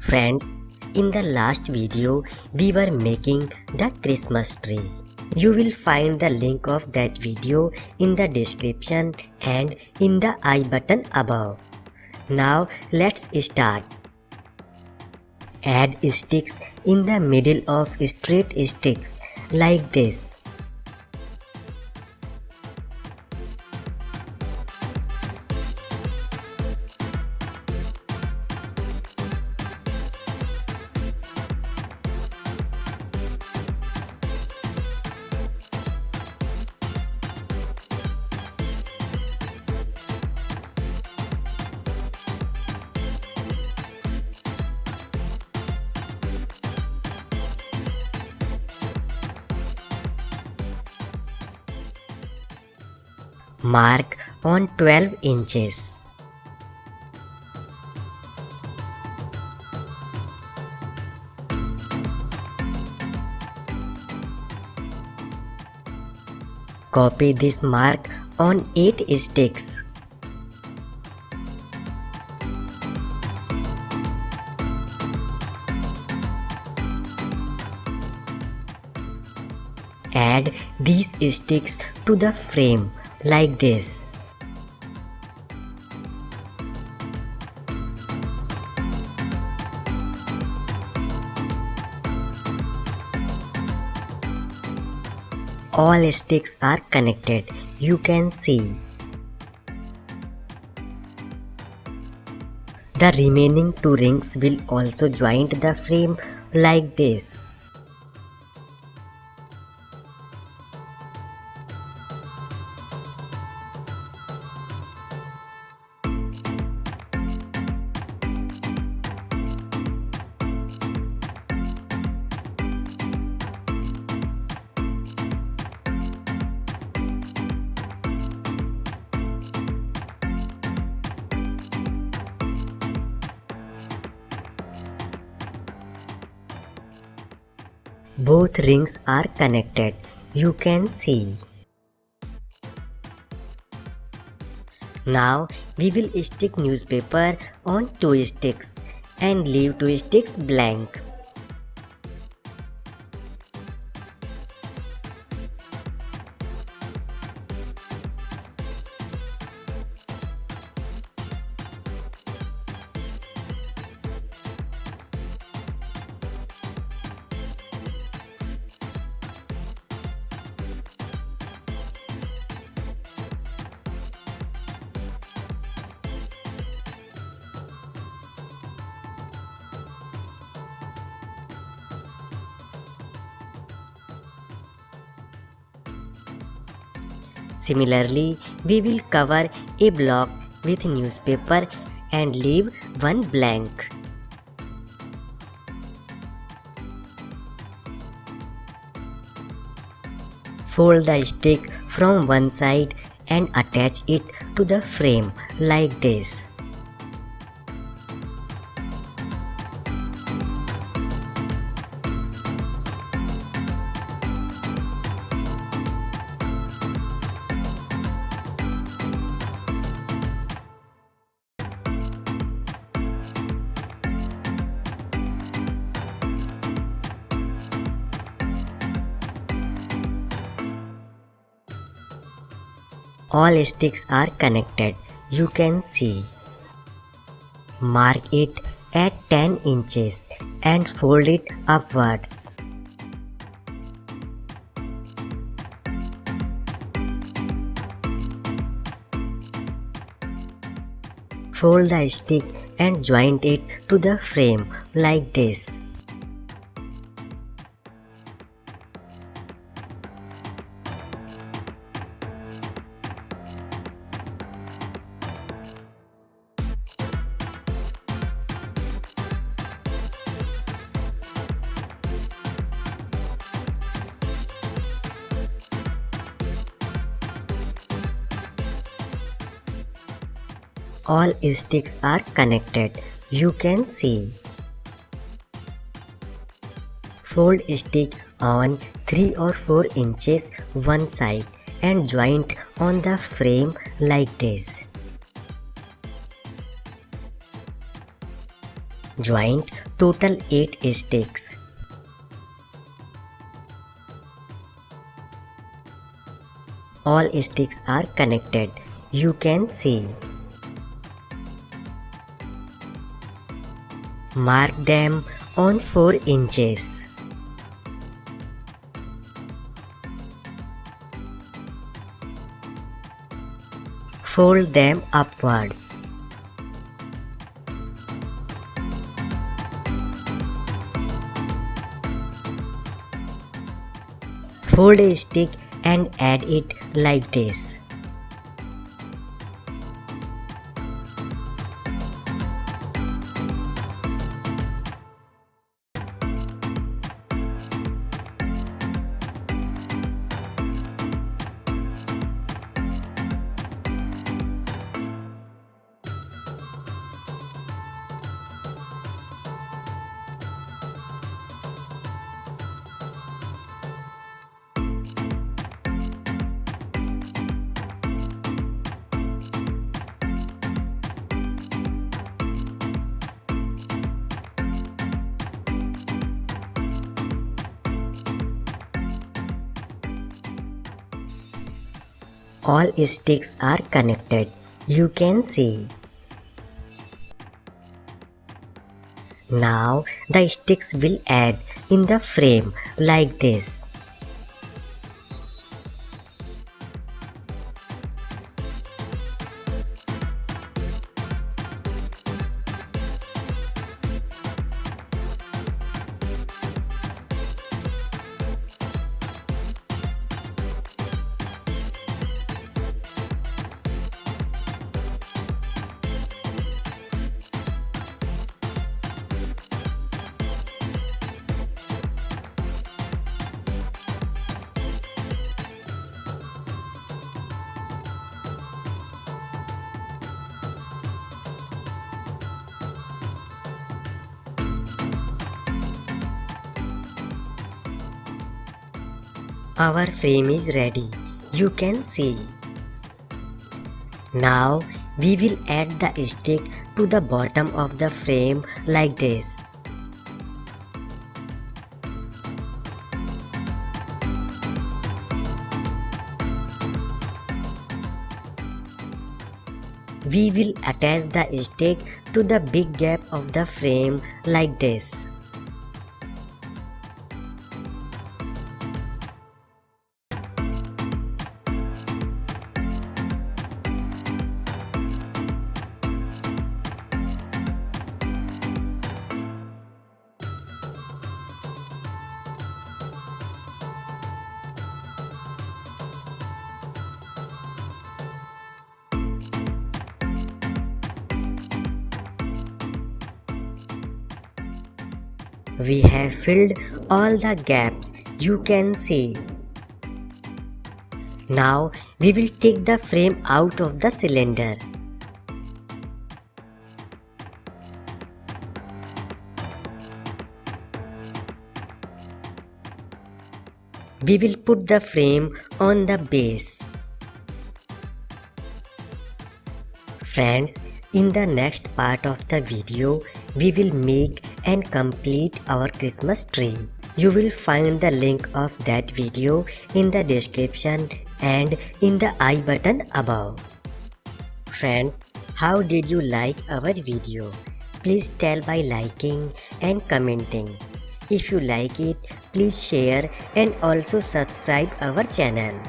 Friends, in the last video, we were making the Christmas tree. You will find the link of that video in the description and in the I button above. Now let's start. Add sticks in the middle of straight sticks like this. Mark on 12 inches. Copy this mark on 8 sticks. Add these sticks to the frame like this. All sticks are connected, you can see. The remaining 2 rings will also join the frame like this. Both rings are connected, you can see. Now we will stick newspaper on 2 sticks and leave 2 sticks blank. Similarly, we will cover a block with newspaper and leave one blank. Fold the stick from one side and attach it to the frame like this. All sticks are connected, you can see. Mark it at 10 inches and fold it upwards. Fold the stick and join it to the frame like this. All sticks are connected, you can see. Fold stick on 3 or 4 inches one side and joint on the frame like this. joint, total 8 sticks. All sticks are connected, you can see. Mark them on 4 inches. Fold them upwards. Fold a stick and add it like this. All sticks are connected, you can see. Now the sticks will add in the frame like this. Our frame is ready, you can see. Now we will add the stick to the bottom of the frame like this. We will attach the stick to the big gap of the frame like this. We have filled all the gaps, you can see. Now we will take the frame out of the cylinder. We will put the frame on the base. Friends, in the next part of the video, we will make and complete our Christmas tree. You will find the link of that video in the description and in the I button above. Friends, how did you like our video? Please tell by liking and commenting. If you like it, please share and also subscribe our channel.